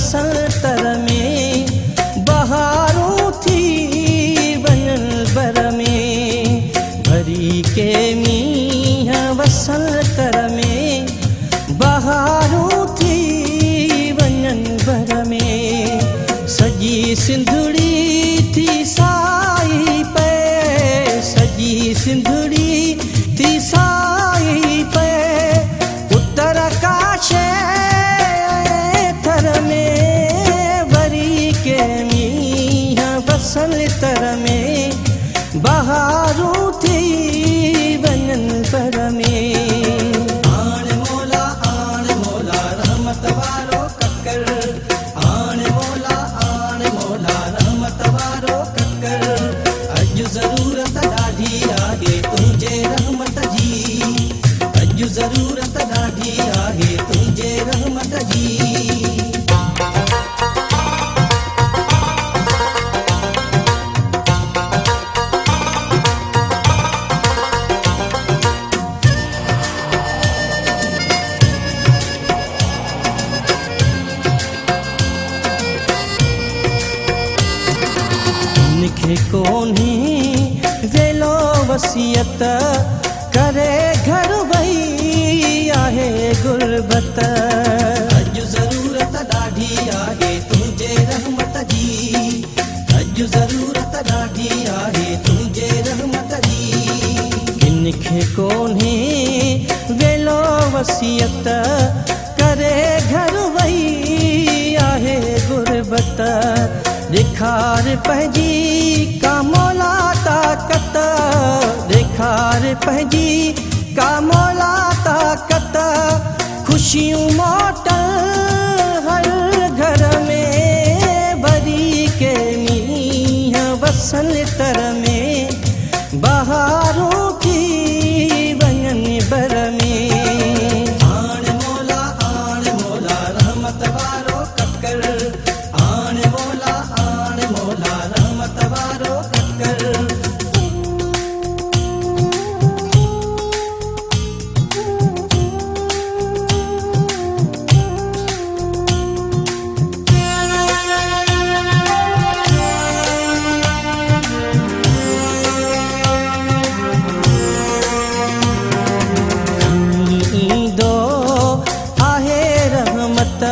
वसंतर में, बहारूं थी वञन बर में, भरी के मींहं वसंतर में, बहारूं थी वञन बर में, सजी सिंधड़ी थी साई पे, सजी सिंधड़ी थी साई पे, उत्तर काशे थर में, वरी के मींहं वसंतर में, बहारूं थी वञन बर में। आण मोला रहमत वारो ककर, आण मोला रहमत वारो ककर, अॼु ज़रूरत ॾाढी आहे तुंहिंजे रहमत जी, अॼु ज़रूरत ॾाढी आहे तुंहिंजे रहमत जी। लिखे कोन्हे वेलो वसियत, करे घर वही आहे गुरबत, अॼु ज़रूरत ॾाढी आहे तुंहिंजे रहमत जी, अॼु ज़रूरत ॾाढी आहे तुंहिंजे रहमत जी। लिखे कोन्हे वेलो वसियत, करे घर वही आहे गुरबत, ॾेखार पंहिंजी का मौला ताक़त, ॾेखार पंहिंजी का मौला ताक़त, ख़ुशियूं मोटल हर घर में, वरी के मींहं वसंतर में, बहारूं थी वञन बर में। आण मोला रहमत वारो ककर, आण मोला रहमत वारो ककर। ईंदो आहे रहमत,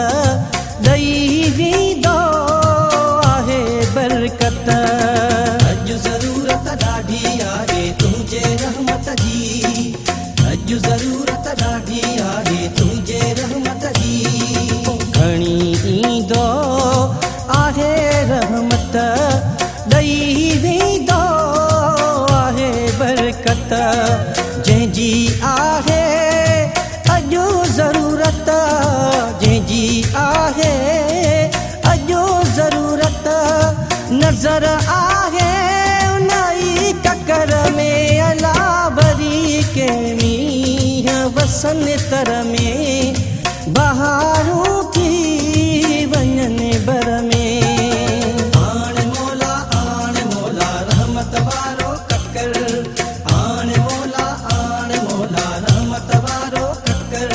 ॾई वेंदो आहे बरकत, अॼु ज़रूरत ॾाढी आहे तुंहिंजे रहमत जी, अॼु ज़रूरत ॾाढी आहे तुंहिंजे रहमत जी। खणी ईंदो आहे रहमत, ॾई वेंदो आहे बरकत, जंहिंजी आहे अॼु ज़रूरत, जंहिंजी आहे अॼु ज़रूरत, नज़र आहे उनई ककर में, अला भरी के मींहं वसंतर में, बहारूं थी वञन बर में। आण मोला रहमत वारो ककर, आण मोला रहमत वारो ककर।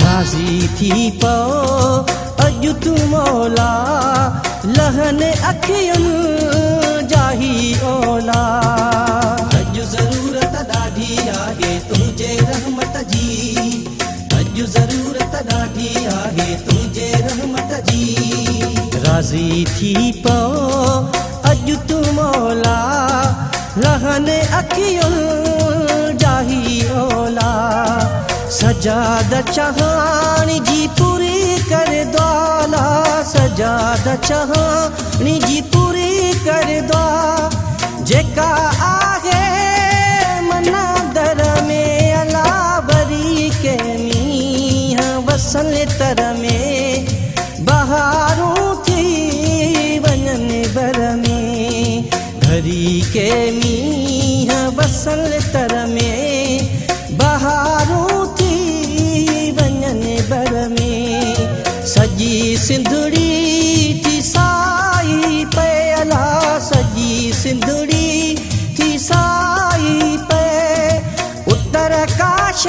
राज़ी थी पओ अॼु तूं मौला, लहन अखियुनि जाही ओला, अॼु ज़रूरत ॾाढी आहे तुंहिंजे रहमत जी, अॼु ज़रूरत ॾाढी आहे तुंहिंजे रहमत जी। राज़ी थी पओ अॼु तूं मौला, लहन अखियुनि जाही ओला, सजाद चाहानी जी पूरी कर द्वाला, सजाद चाहानी जी पूरी कर द्वा, जेका आहे मना दर में, अला भरी के मींहं वसंतर में, बहारूं थी वञन बर में, भरी के मींहं वसंतर में, बहारूं थी सजी सिंधड़ी थी साई पे अला सजी सिंधड़ी थी साई पे उत्तर काश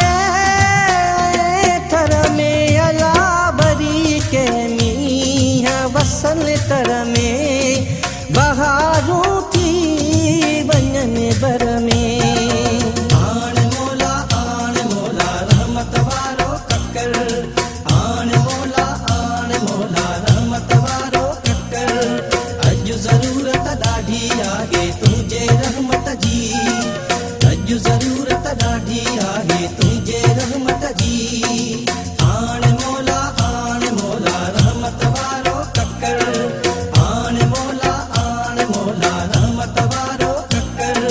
थर में अला बरी के मींहं वसल तर में बहारूं थी वञनि बर में आण मोला रहमत वारो ककर आण मोला रहमत वारो ककर अॼु ज़रूरत ॾाढी आहे तुंहिंजे रहमत जी अॼु ज़रूरत ॾाढी आहे तुंहिंजे रहमत जी आण मोला रहमत वारो ककर आण मोला रहमत वारो ककर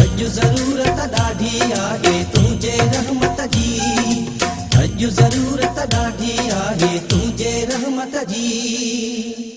अॼु ज़रूरत ॾाढी आहे तुंहिंजे रहमत जी अॼु ज़रूरत ॾाढी आहे तुंहिंजे रहमत जी।